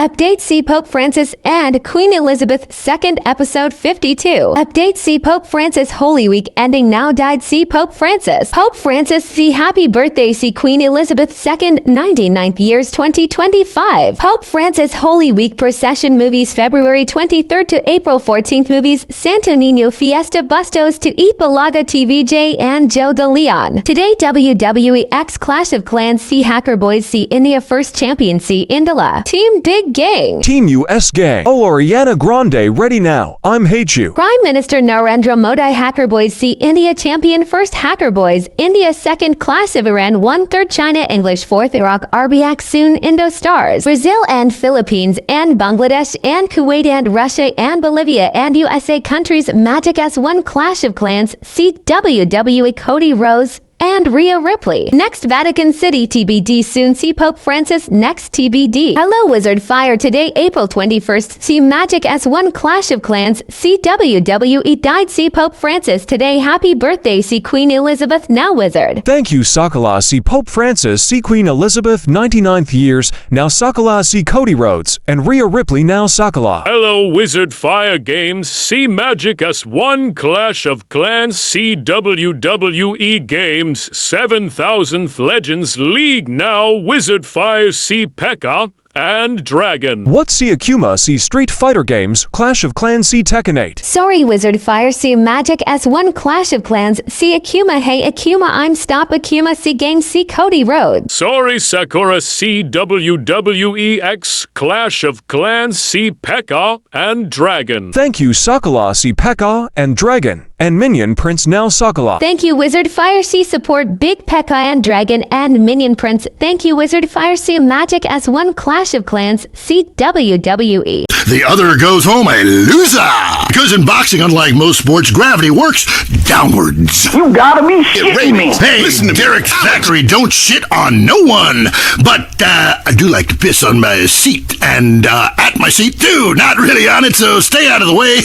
Update see Pope Francis and Queen Elizabeth II episode 52. Update see Pope Francis Holy Week ending now died see Pope Francis. Pope Francis see happy birthday see Queen Elizabeth II 99th years 2025. Pope Francis Holy Week procession movies February 23rd to April 14th movies Santo Niño Fiesta Bustos to Eat Balaga TVJ and Joe De Leon. Today WWE X Clash of Clans see Hacker Boys see India First Champion see Indala. Team Big Gang. Team US Gang. Oh, Ariana Grande ready now. I'm hate you. Prime Minister Narendra Modi Hacker Boys see India Champion First Hacker Boys. India Second Class of Iran 1/3 China English 4th Iraq RBX soon Indo Stars. Brazil and Philippines and Bangladesh and Kuwait and Russia and Bolivia and USA countries Magic S1 Clash of Clans see WWE Cody Rhodes and Rhea Ripley. Next Vatican City TBD soon see Pope Francis next TBD. Hello Wizard Fire today April 21st see Magic S1 Clash of Clans see WWE died see Pope Francis today happy birthday see Queen Elizabeth now Wizard. Thank you Sakala see Pope Francis see Queen Elizabeth 99th years now Sakala see Cody Rhodes and Rhea Ripley now Sakala. Hello Wizard Fire Games see Magic S1 Clash of Clans see WWE Games 7000th Legends League now Wizard Fire see P.E.K.K.A. and Dragon. What see Akuma see Street Fighter Games Clash of Clans see Tekken 8. Sorry Wizard Fire see Magic S1 Clash of Clans see Akuma hey Akuma I'm Stop Akuma see Game see Cody Rhodes. Sorry Sakura see WWE X Clash of Clans see P.E.K.K.A. and Dragon. Thank you Sakala see P.E.K.K.A. and Dragon. And Minion Prince now Sakala. Thank you Wizard Fire C support Big P.E.K.K.A. and Dragon and Minion Prince. Thank you Wizard Fire C Magic S1 Clash of Clans see WWE. The other goes home a loser. Because in boxing, unlike most sports, gravity works downwards. You gotta be shitting me. Hey, listen to Derek Thackeray, don't shit on no one. But I do like to piss on my seat and at my seat too. Not really on it, so stay out of the way.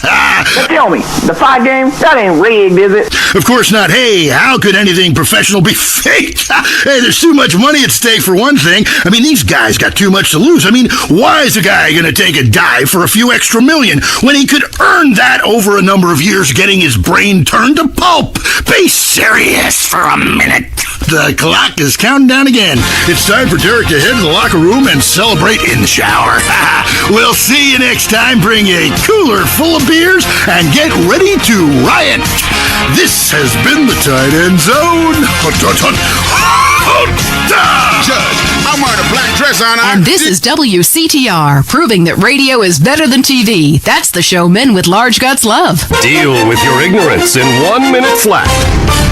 Now tell me, the fight game, that ain't rigged, is it? Of course not. Hey, how could anything professional be fake? Hey, there's too much money at stake for one thing. I mean, these guys got too much to lose. I mean, why is a guy gonna take a dive for a few extra million when he could earn that over a number of years getting his brain turned to pulp? Be serious for a minute. The clock is counting down again. It's time for Derek to head to the locker room and celebrate in the shower. We'll see you next time. Bring a cooler full of beers and get ready to riot. This has been the Tight End Zone. Judge, I'm wearing a black dress on. And this is WCTR, proving that radio is better than TV. That's the show men with large guts love. Deal with your ignorance in 1 minute flat.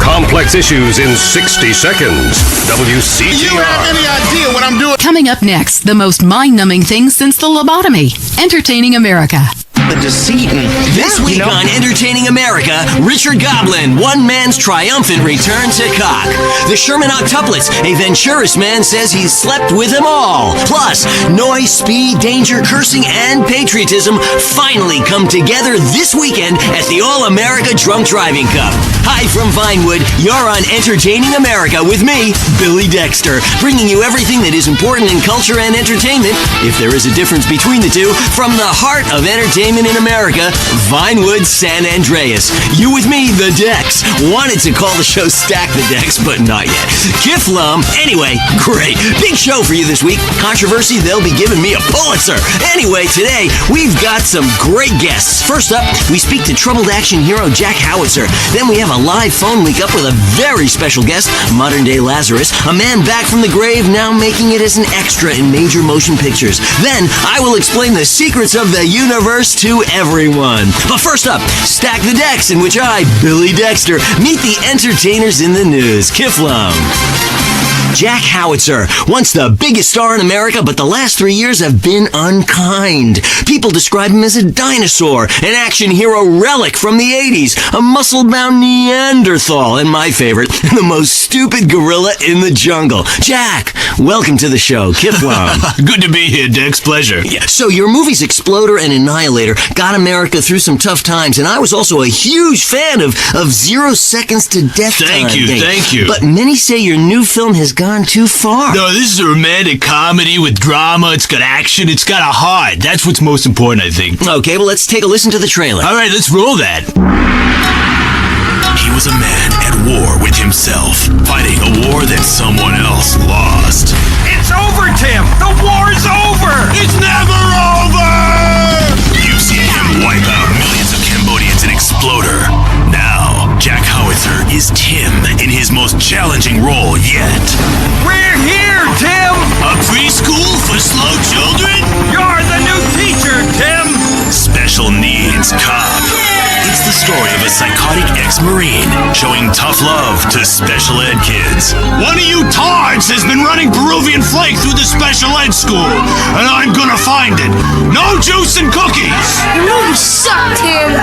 Complex issues in 60 seconds. WCTR. You have any idea what I'm doing? Coming up next, the most mind-numbing thing since the lobotomy. Entertaining America. The deceit. This week on Entertaining America, Richard Goblin, one man's triumphant return to cock. The Sherman Octuplets, a Venturis man says he's slept with them all. Plus, noise, speed, danger, cursing, and patriotism finally come together this weekend at the All-America Drunk Driving Cup. Hi from Vinewood, you're on Entertaining America with me, Billy Dexter, bringing you everything that is important in culture and entertainment, if there is a difference between the two, from the heart of entertainment in America, Vinewood, San Andreas. You with me, the Dex. Wanted to call the show Stack the Dex, but not yet. Kiflum. Anyway, great. Big show for you this week. Controversy, they'll be giving me a Pulitzer. Anyway, today, we've got some great guests. First up, we speak to troubled action hero Jack Howitzer. Then we have a live phone link up with a very special guest, modern-day Lazarus, a man back from the grave, now making it as an extra in major motion pictures. Then, I will explain the secrets of the universe to everyone. But first up, Stack the Decks, in which I, Billy Dexter, meet the entertainers in the news. Kiflum. Jack Howitzer, once the biggest star in America, but the last 3 years have been unkind. People describe him as a dinosaur, an action hero relic from the 80s, a muscle-bound Neanderthal, and my favorite, the most stupid gorilla in the jungle. Jack, welcome to the show. Kiflum. Good to be here, Dex. Pleasure. Yeah. So your movies Exploder and Annihilator got America through some tough times, and I was also a huge fan of 0 Seconds to Death. Thank you. But many say your new film has got gone too far. No, this is a romantic comedy with drama. It's got action. It's got a heart. That's what's most important, I think. Okay, well, let's take a listen to the trailer. All right, let's roll that. He was a man at war with himself, fighting a war that someone else lost. It's over, Tim! The war's over! It's never over! You've seen him wipe out millions of Cambodians in Exploder. Now, Jack Howitzer is Tim in his most challenging role yet. We're here, Tim! A preschool for slow children? You're the new teacher, Tim! Special Needs Cop. It's the story of a psychotic ex-Marine showing tough love to special ed kids. One of you tards has been running Peruvian flake through the special ed school, and I'm gonna find it. No juice and cookies! You know you suck, Tim!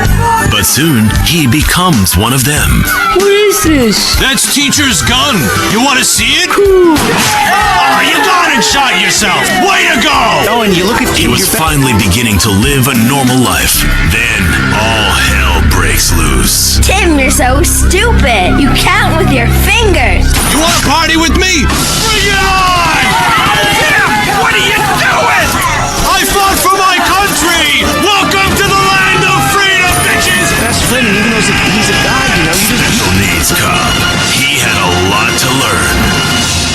But soon, he becomes one of them. What is this? That's teacher's gun. You wanna see it? Oh, you gone and shot yourself! Way to go! Oh, and you look at He was finally beginning to live a normal life. Then, all hell breaks loose. Tim, you're so stupid. You count with your fingers. You wanna party with me? Bring it on! Tim, what are you doing? I fought for my country! Welcome to the land of freedom, bitches! That's funny, even though he's a guy, you know, Special Needs Cop. He had a lot to learn.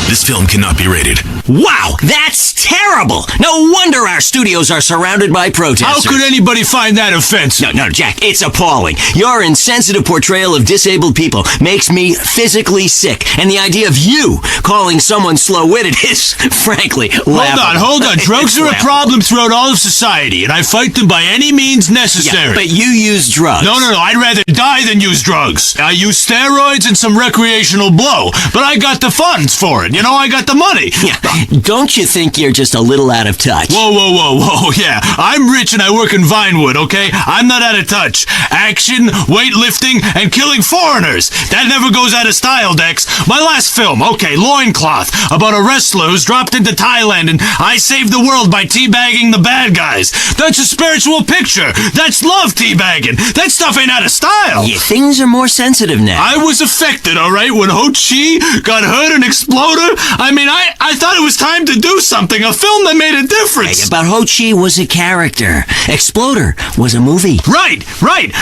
This film cannot be rated. Wow, that's terrible! No wonder our studios are surrounded by protesters. How could anybody find that offensive? No, Jack, it's appalling. Your insensitive portrayal of disabled people makes me physically sick, and the idea of you calling someone slow-witted is, frankly, laughable. Hold on. Drugs are a problem throughout all of society, and I fight them by any means necessary. Yeah, but you use drugs. No, I'd rather die than use drugs. I use steroids and some recreational blow, but I got the funds for it. You know, I got the money. Yeah. Don't you think you're just a little out of touch? Whoa. Yeah, I'm rich and I work in Vinewood, okay? I'm not out of touch. Action, weightlifting, and killing foreigners. That never goes out of style, Dex. My last film, okay, Loincloth, about a wrestler who's dropped into Thailand and I saved the world by teabagging the bad guys. That's a spiritual picture. That's love teabagging. That stuff ain't out of style. Yeah, things are more sensitive now. I was affected, all right, when Ho Chi got hurt in Exploder. I mean, I thought it was time to do something, a film that made a difference. Hey, but Ho Chi was a character. Exploder was a movie. Right.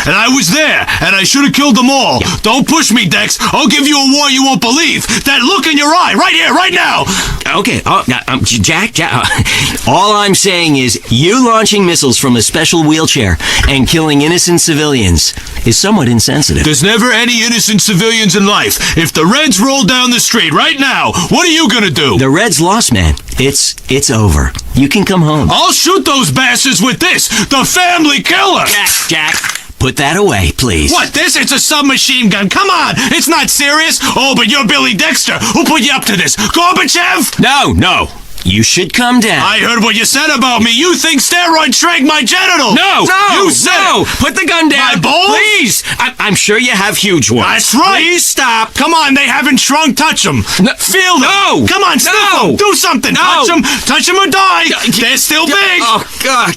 And I was there, and I should have killed them all. Yeah. Don't push me, Dex. I'll give you a war you won't believe. That look in your eye, right here, right now. Okay, Jack, all I'm saying is you launching missiles from a special wheelchair and killing innocent civilians is somewhat insensitive. There's never any innocent civilians in life. If the Reds roll down the street right now, what are you gonna do? The Reds lost, man. It's over. You can come home. I'll shoot those bastards with this, the family killer! Jack, put that away, please. What, this? It's a submachine gun. Come on, it's not serious. Oh, but you're Billy Dexter. Who put you up to this? Gorbachev? No. You should come down. I heard what you said about me. You think steroids shrank my genitals. No. You said no. Put the gun down. My balls? Please. I'm sure you have huge ones. That's right. Please stop. Come on, they haven't shrunk. Touch them. No. Feel them. No. Come on, sniff them. Do something. No. Touch them or die. They're still big. Oh, God.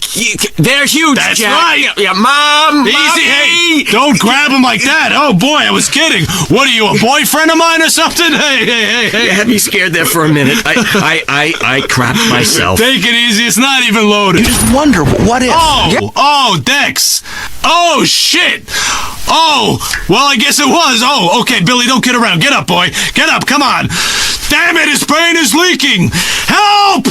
They're huge, That's Jack. right. Yeah, Mom. Easy. Mommy. Hey, don't grab them like that. Oh, boy, I was kidding. What are you, a boyfriend of mine or something? Hey. You had me scared there for a minute. I crapped myself. Take it easy. It's not even loaded. You just wonder, what if? Oh, Dex. Oh, shit. Oh, well, I guess it was. Oh, okay, Billy, don't kid around. Get up, boy. Get up. Come on. Damn it, his brain is leaking. Help!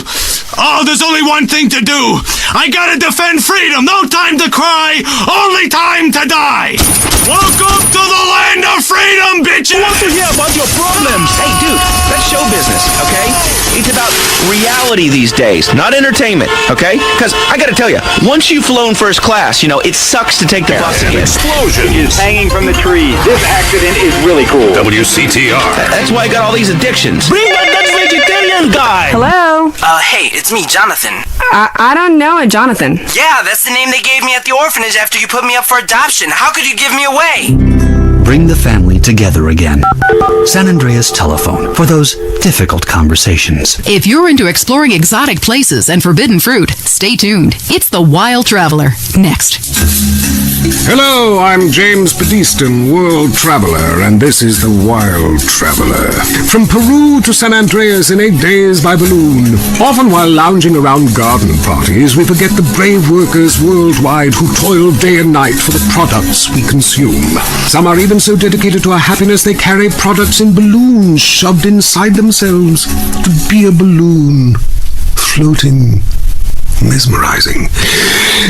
Oh, there's only one thing to do. I gotta defend freedom. No time to cry. Only time to die. Welcome to the land of freedom, bitches. I want to hear about your problems. Hey, dude, that's show business, okay? It's about reality these days, not entertainment, okay? Because I gotta tell you, once you've flown first class, you know, it sucks to take the bus again. Explosion is hanging from the trees. This accident is really cool. WCTR. That's why I got all these addictions. Bring back that vegetarian guy. Hello? Hey, it's me, Jonathan. I don't know a Jonathan. Yeah, that's the name they gave me at the orphanage after you put me up for adoption. How could you give me away? Bring the family together again. San Andreas Telephone for those difficult conversations. If you're into exploring exotic places and forbidden fruit, stay tuned. It's The Wild Traveler. Next. Hello, I'm James Badiston, world traveler, and this is the Wild Traveler. From Peru to San Andreas in 8 days by balloon. Often while lounging around garden parties, we forget the brave workers worldwide who toil day and night for the products we consume. Some are even so dedicated to our happiness they carry products in balloons shoved inside themselves to be a balloon, floating. Mesmerizing.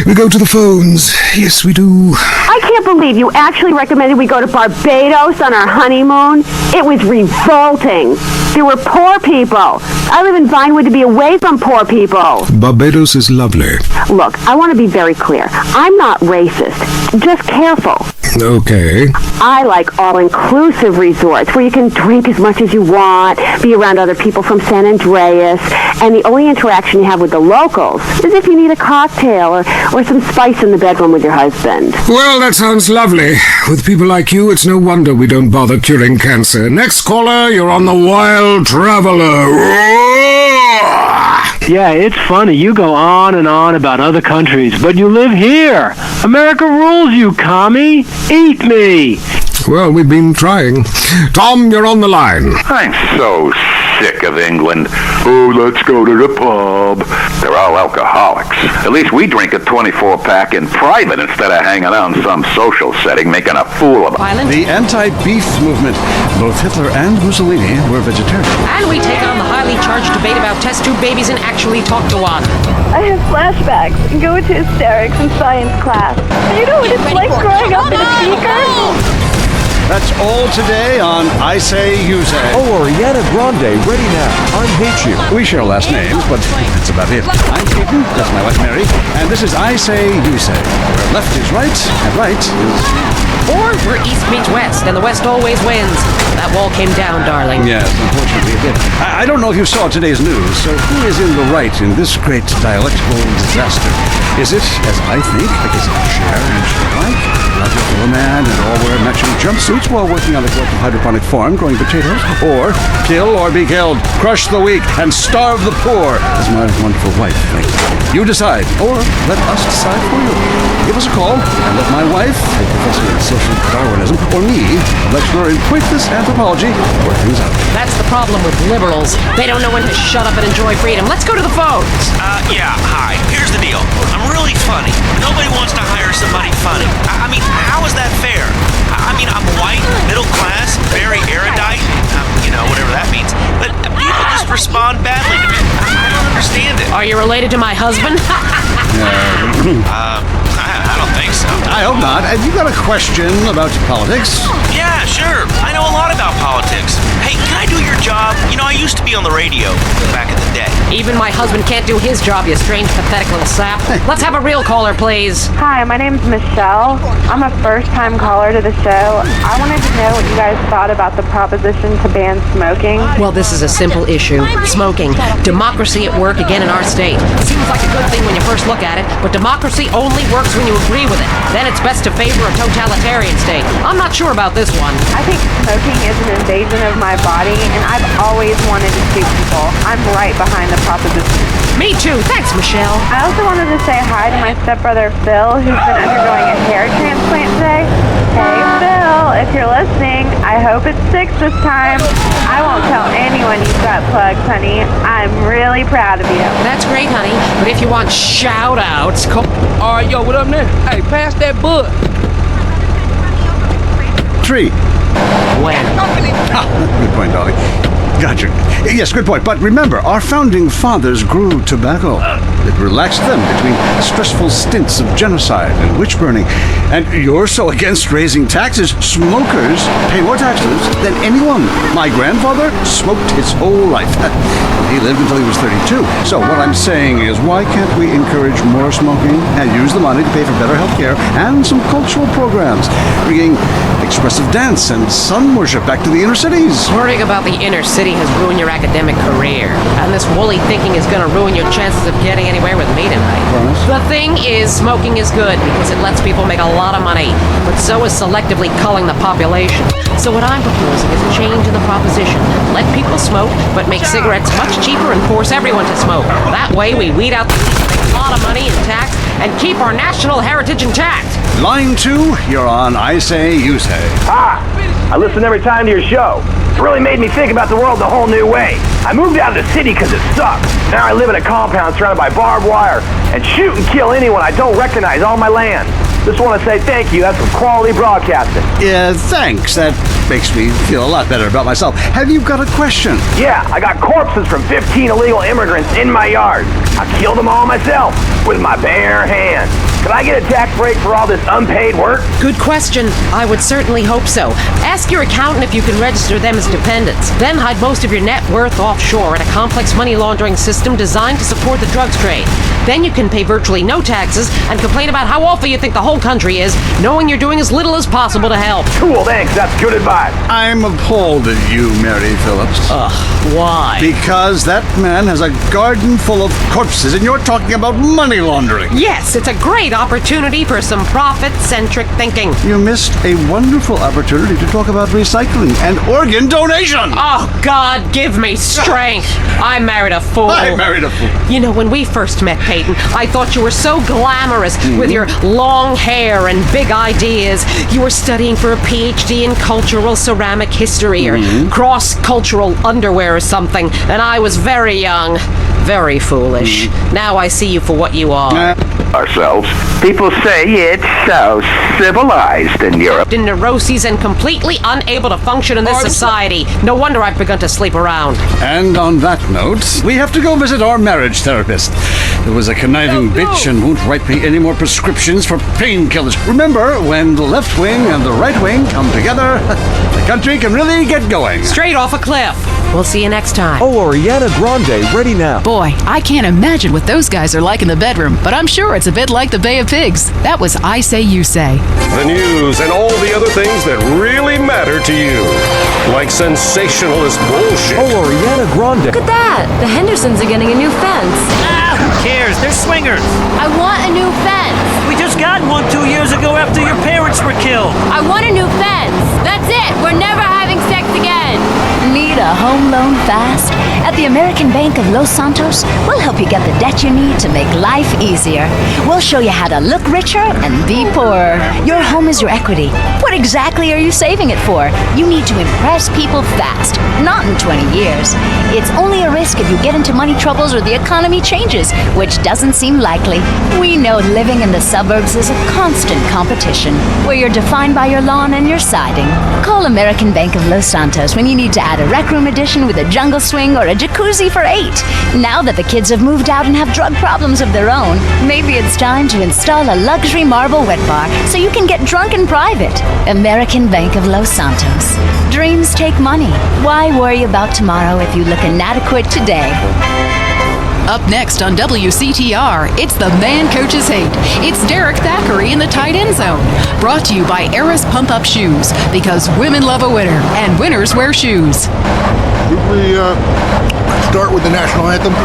We go to the phones. Yes, we do. I can't believe you actually recommended we go to Barbados on our honeymoon. It was revolting. There were poor people. I live in Vinewood to be away from poor people. Barbados is lovely. Look, I want to be very clear. I'm not racist. Just careful. Okay. I like all-inclusive resorts where you can drink as much as you want, be around other people from San Andreas, and the only interaction you have with the locals is if you need a cocktail or some spice in the bedroom with your husband. Well, that sounds lovely. With people like you, it's no wonder we don't bother curing cancer. Next caller, you're on the Wild Traveler. Yeah, it's funny. You go on and on about other countries, but you live here. America rules, you commie. Eat me. Well, we've been trying. Tom, you're on the line. I'm so sick of England. Oh, let's go to the pub. They're all alcoholics. At least we drink a 24-pack in private instead of hanging out in some social setting making a fool of them. The anti-beef movement. Both Hitler and Mussolini were vegetarian. And we take on the highly charged debate about test tube babies and actually talk to one. I have flashbacks and go into hysterics in science class. You know what it's like growing up in a beaker? That's all today on I Say, You Say. Oh, Ariana Grande, ready now. I Hate You. We share last names, but that's about it. I'm Keaton, that's my wife Mary, and this is I Say, You Say, where left is right, and right is... Or where East meets West, and the West always wins. That wall came down, darling. Yes, unfortunately it did. I don't know if you saw today's news, so who is in the right in this great dialectical disaster? Is it, as I think, because Cher and Sherlock, Roger man and all wear matching jumpsuits while working on a collective hydroponic farm growing potatoes? Or kill or be killed, crush the weak, and starve the poor, as my wonderful wife thinks. You decide, or let us decide for you. Give us a call, and let my wife, a professor in social Darwinism, or me, a lecturer in pointless anthropology, work things out. That's the problem with liberals. They don't know when to shut up and enjoy freedom. Let's go to the phones. Yeah, hi. Here's the deal. I'm really funny. Nobody wants to hire somebody funny. I mean, how is that fair? I mean, I'm white, middle class, very erudite, whatever that means. But people just respond badly to me. I don't understand it. Are you related to my husband? I don't think so. I hope not. Have you got a question about politics? Yeah, sure. I know a lot about politics. Hey, can I do your job? I used to be on the radio back in the day. Even my husband can't do his job, you strange, pathetic little sap. Let's have a real caller, please. Hi, my name's Michelle. I'm a first-time caller to the show. I wanted to know what you guys thought about the proposition to ban smoking. Well, this is a simple issue. Smoking. Democracy at work again in our state. Seems like a good thing when you first look at it, but democracy only works when you agree with it. Then it's best to favor a totalitarian state. I'm not sure about this one. I think smoking is an invasion of my body, and I've always wanted to shoot people. I'm right behind the proposition. Me too. Thanks, Michelle. I also wanted to say hi to my stepbrother, Phil, who's been undergoing a hair transplant today. Hey, Phil, if you're listening, I hope it's 6 this time. I won't tell anyone you've got plugs, honey. I'm really proud of you. That's great, honey. But if you want shout-outs, call... All right, yo, what up, man? Hey, pass that bud. Tree. When? Good point, darling. Gotcha. Yes, good point. But remember, our founding fathers grew tobacco. It relaxed them between stressful stints of genocide and witch burning. And you're so against raising taxes, smokers pay more taxes than anyone. My grandfather smoked his whole life. He lived until he was 32. So what I'm saying is, why can't we encourage more smoking and use the money to pay for better health care and some cultural programs, bringing expressive dance and sun worship back to the inner cities? Worrying about the inner city has ruined your academic career. And this woolly thinking is going to ruin your chances of getting anywhere with me tonight. Promise? The thing is, smoking is good because it lets people make a lot of money. But so is selectively culling the population. So what I'm proposing is a change in the proposition. Let people smoke, but make cigarettes much cheaper and force everyone to smoke. That way we weed out the make a lot of money in tax and keep our national heritage intact. Line 2, you're on I Say, You Say. Ah, I listen every time to your show. It really made me think about the world in a whole new way. I moved out of the city because it sucked. Now I live in a compound surrounded by barbed wire and shoot and kill anyone I don't recognize on my land. Just want to say thank you. That's some quality broadcasting. Yeah, thanks. That makes me feel a lot better about myself. Have you got a question? Yeah, I got corpses from 15 illegal immigrants in my yard. I killed them all myself with my bare hands. Could I get a tax break for all this unpaid work? Good question. I would certainly hope so. Ask your accountant if you can register them as dependents. Then hide most of your net worth offshore in a complex money laundering system designed to support the drugs trade. Then you can pay virtually no taxes and complain about how awful you think the whole country is, knowing you're doing as little as possible to help. Cool, thanks. That's good advice. I'm appalled at you, Mary Phillips. Why? Because that man has a garden full of corpses and you're talking about money laundering. Yes, it's a great opportunity for some profit-centric thinking. You missed a wonderful opportunity to talk about recycling and organ donation. Oh, God, give me strength. I married a fool. I married a fool. You know, when we first met, Peyton, I thought you were so glamorous with your long hair and big ideas. You were studying for a PhD in cultural ceramic history or cross-cultural underwear or something, and I was very young, very foolish. Now I see you for what you are. Ourselves. People say it's so civilized in Europe. In neuroses and completely unable to function in this society. No wonder I've begun to sleep around. And on that note, we have to go visit our marriage therapist. It was a conniving bitch and won't write me any more prescriptions for painkillers. Remember, when the left wing and the right wing come together, the country can really get going. Straight off a cliff. We'll see you next time. Oh, Ariana Grande, ready now. Boy, I can't imagine what those guys are like in the bedroom, but I'm sure it's a bit like the Bay of Pigs. That was I Say, You Say. The news and all the other things that really matter to you. Like sensationalist bullshit. Oh, Ariana Grande. Look at that! The Hendersons are getting a new fence. Ah, who cares? They're swingers. I want a new fence. We just got one 2 years ago after your parents were killed. I want a new fence. That's it. We're never having sex again. Need a home loan fast? At the American Bank of Los Santos, we'll help you get the debt you need to make life easier. We'll show you how to look richer and be poorer. Your home is your equity. What exactly are you saving it for? You need to impress people fast, not in 20 years. It's only a risk if you get into money troubles or the economy changes, which doesn't seem likely. We know living in the suburbs is a constant competition, where you're defined by your lawn and your siding. Call American Bank of Los Santos when you need to add a rec room addition with a jungle swing or a jacuzzi for 8. Now that the kids have moved out and have drug problems of their own, maybe it's time to install a luxury marble wet bar so you can get drunk in private. American Bank of Los Santos. Dreams take money. Why worry about tomorrow if you look inadequate today? Up next on WCTR, it's The Man Coaches Hate. It's Derek Thackeray in the tight end zone. Brought to you by Eris Pump Up Shoes, because women love a winner, and winners wear shoes. Would we start with the national anthem?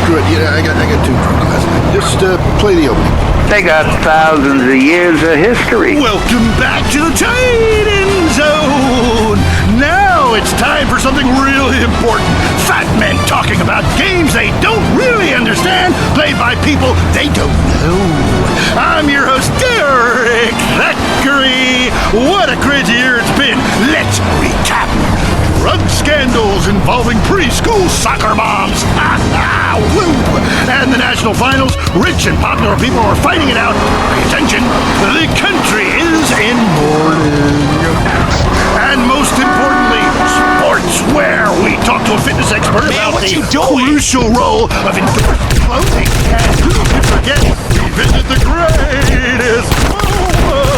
Screw it. Yeah, I got too drunk last night. Just play the opening. They got thousands of years of history. Welcome back to the tight end zone. Now it's time for something really important. Fat men talking about games they don't really understand, played by people they don't know. I'm your host, Derek Thackeray. What a crazy year it's been. Let's recap. Drug scandals involving preschool soccer moms. Woo! And the national finals, rich and popular people are fighting it out. Pay attention, the country is in mourning. And most importantly, sports, where we talk to a fitness expert about the crucial role of endorsed clothing. And who could forget, we visit the greatest.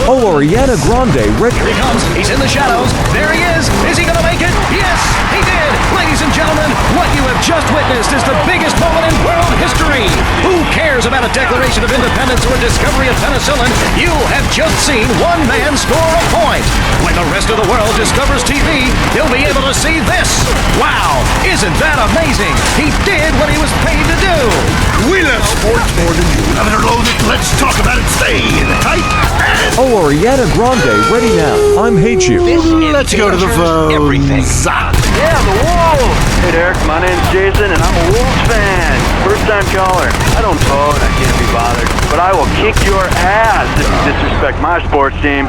Oh, Ariana Grande, ready. Here he comes. He's in the shadows. There he is. Is he going to make it? Yes, he did. Ladies and gentlemen, what you have just witnessed is the biggest moment in world history. Who cares about a Declaration of Independence or a discovery of penicillin? You have just seen one man score a point. When the rest of the world discovers TV, they'll be able to see this. Wow, isn't that amazing? He did what he was paid to do. We love sports more than you Let's talk about it. Stay tight. Oh, Ariana Grande, ready now. I'm Hate You. Let's go to the phones. Everything. Yeah, the Wolves! Hey, Derek, my name's Jason, and I'm a Wolves fan. First-time caller. I don't vote, I can't be bothered. But I will kick your ass if you disrespect my sports team.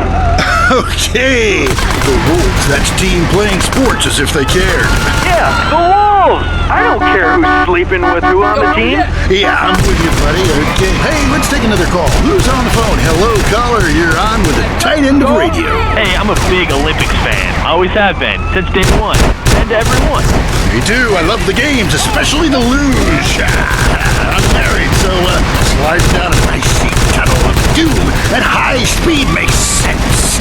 Okay. The Wolves, that's team playing sports as if they cared. Yeah, the Wolves! I don't care who's sleeping with who on the team. Yeah, I'm with you, buddy. Okay. Hey, let's take another call. Who's on the phone? Hello, caller. You're on with the tight end of radio. Hey, I'm a big Olympics fan. Always have been, since day one. And everyone. Me too. I love the games, especially the luge. I'm married, so sliding down a nice steep tunnel of doom at high speed makes sense.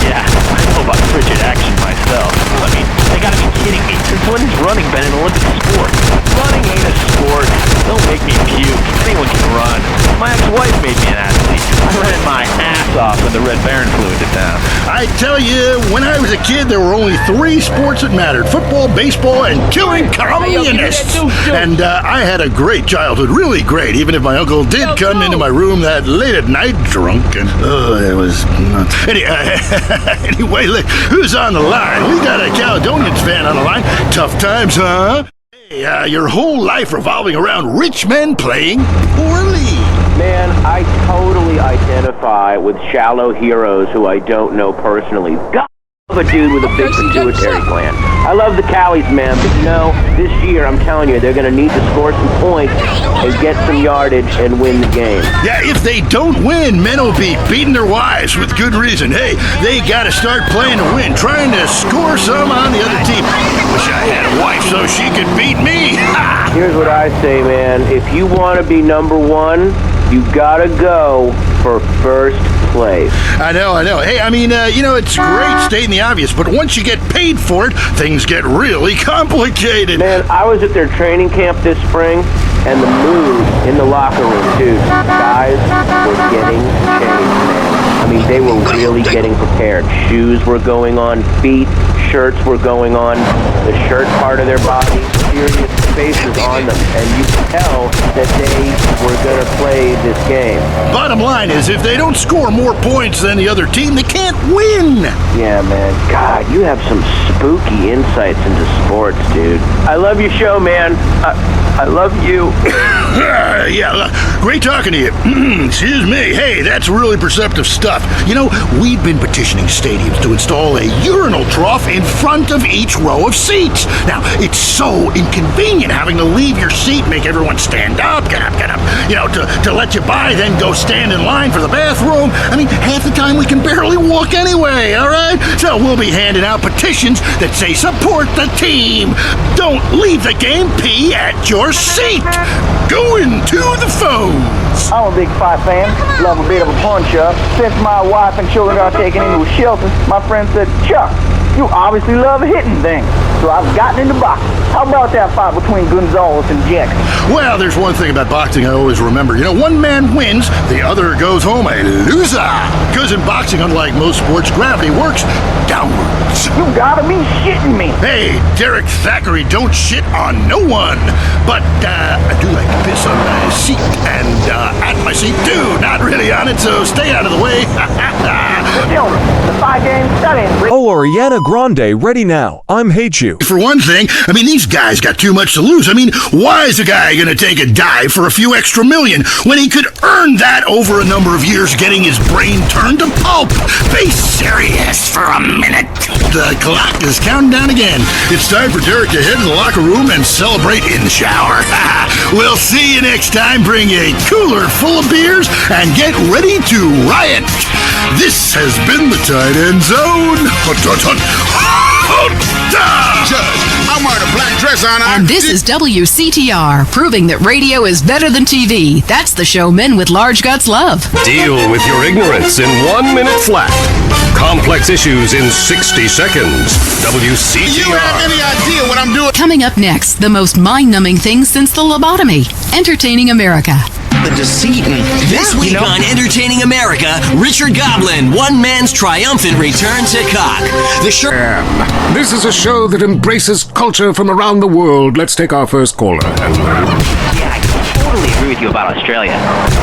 Yeah, I know about frigid action myself. I mean, they gotta be kidding me. Since when has running been an Olympic sport? Running ain't a sport. Don't make me puke. Anyone can run. My ex-wife made me an athlete. I ran my ass off when the Red Baron flew into town. I tell you, when I was a kid, there were only 3 sports that mattered: football, baseball, and killing communists. And I had a great childhood, really great, even if my uncle did come into my room that late at night drunk, and it was nuts. Anyway, look, who's on the line? We got a Caledonians fan on the line. Tough times, huh? Hey, your whole life revolving around rich men playing poorly. Man, I totally identify with shallow heroes who I don't know personally. God, I love a dude with a big pituitary gland. I love the Callies, man, but you know, this year, I'm telling you, they're going to need to score some points and get some yardage and win the game. Yeah, if they don't win, men will be beating their wives with good reason. Hey, they got to start playing to win, trying to score some on the other team. Wish I had a wife so she could beat me. Here's what I say, man. If you want to be number one, you gotta go for first place. I know. Hey, I mean, it's great stating the obvious, but once you get paid for it, things get really complicated. Man, I was at their training camp this spring, and the mood in the locker room, dude, guys were getting changed, man. I mean, they were really getting prepared. Shoes were going on, feet, shirts were going on, the shirt part of their body, serious faces on them, and you could tell that they were going to play this game. Bottom line is, if they don't score more points than the other team, they can't win. Yeah, man. God, you have some spooky insights into sports, dude. I love your show, man. I love you. Yeah, great talking to you. Excuse me. Hey, that's really perceptive stuff. You know, we've been petitioning stadiums to install a urinal trough in front of each row of seats. Now, it's so inconvenient having to leave your seat, make everyone stand up, get up, to let you by, then go stand in line for the bathroom. I mean, half the time we can barely walk anyway, all right? So we'll be handing out petitions that say support the team. Don't leave the game, pee at your seat. Going to the phones. I'm a big fight fan. Love a bit of a punch-up. Since my wife and children got taken into a shelter, my friend said, Chuck, you obviously love hitting things. So I've gotten into boxing. How about that fight between Gonzalez and Jackson? Well, there's one thing about boxing I always remember. You know, one man wins, the other goes home a loser. Because in boxing, unlike most sports, gravity works downwards. You gotta be shitting me. Hey, Derek Thackeray, don't shit on no one. But I do like to piss on my seat and at my seat too. Not really on it, so stay out of the way. The 5 games, that ain't Oh, Ariana Grande, ready now. I'm Hate You. For one thing, I mean, these guys got too much to lose. I mean, why is a guy going to take a dive for a few extra million when he could earn that over a number of years getting his brain turned to pulp? Be serious for a minute. The clock is counting down again. It's time for Derek to head to the locker room and celebrate in the shower. We'll see you next time. Bring a cooler full of beers and get ready to riot. This has been the Tight End Zone. Judge, I'm wearing a black dress on. And this is WCTR, proving that radio is better than TV. That's the show men with large guts love. Deal with your ignorance in 1 minute flat. Complex issues in 60 seconds. WCTR. You have any idea what I'm doing? Coming up next, the most mind-numbing thing since the lobotomy. Entertaining America. The deceit. This week on Entertaining America, Richard Goblin, one man's triumphant return to cock. This is a show that embraces culture from around the world. Let's take our first caller. Yeah, I totally agree agree with you about Australia.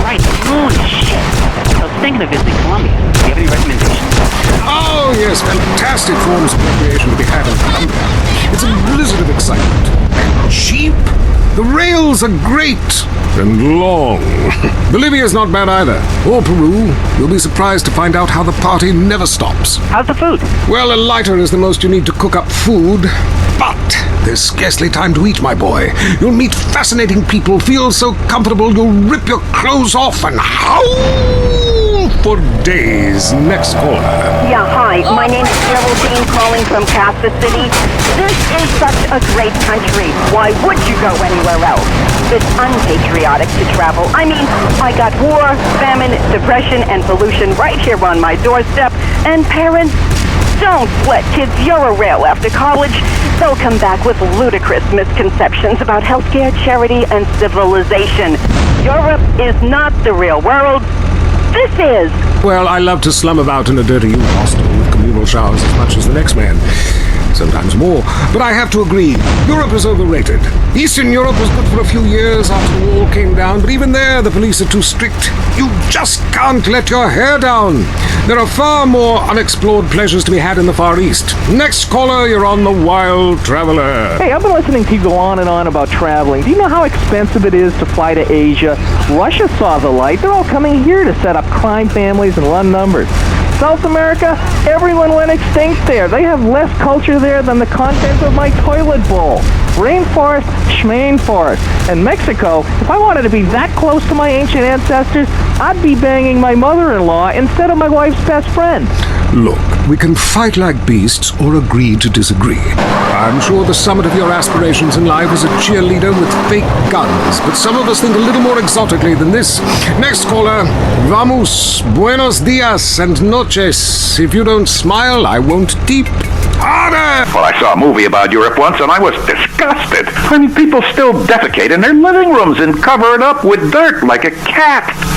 Right, the moon is shit. I was thinking of visiting Colombia. Do you have any recommendations? Oh, yes, fantastic forms of recreation to be had in Colombia. It's a blizzard of excitement. And cheap. The rails are great and long. Bolivia's not bad either. Or Peru. You'll be surprised to find out how the party never stops. How's the food? Well, a lighter is the most you need to cook up food. But there's scarcely time to eat, my boy. You'll meet fascinating people, feel so comfortable you'll rip your clothes off and howl for days. Next caller. Yeah, hi. My name's Geraldine, calling from Kansas City. This is such a great country. Why would you go anywhere else? It's unpatriotic to travel. I mean, I got war, famine, depression, and pollution right here on my doorstep. And parents, don't let kids Euro-rail after college. They'll come back with ludicrous misconceptions about healthcare, charity, and civilization. Europe is not the real world. This is. Well, I love to slum about in a dirty youth hostel with communal showers as much as the next man. Sometimes more. But I have to agree, Europe is overrated. Eastern Europe was good for a few years after the wall came down, but even there the police are too strict. You just can't let your hair down. There are far more unexplored pleasures to be had in the Far East. Next caller, you're on the Wild Traveler. Hey, I've been listening to you go on and on about traveling. Do you know how expensive it is to fly to Asia? Russia saw the light. They're all coming here to set up crime families and run numbers. South America, everyone went extinct there. They have less culture there than the contents of my toilet bowl. Rainforest, schmainforest. And Mexico, if I wanted to be that close to my ancient ancestors, I'd be banging my mother-in-law instead of my wife's best friend. Look, we can fight like beasts or agree to disagree. I'm sure the summit of your aspirations in life is a cheerleader with fake guns, but some of us think a little more exotically than this. Next caller, vamos, buenos dias and noches. If you don't smile, I won't tip. Harder! Well, I saw a movie about Europe once and I was disgusted. I mean, people still defecate in their living rooms and cover it up with dirt like a cat.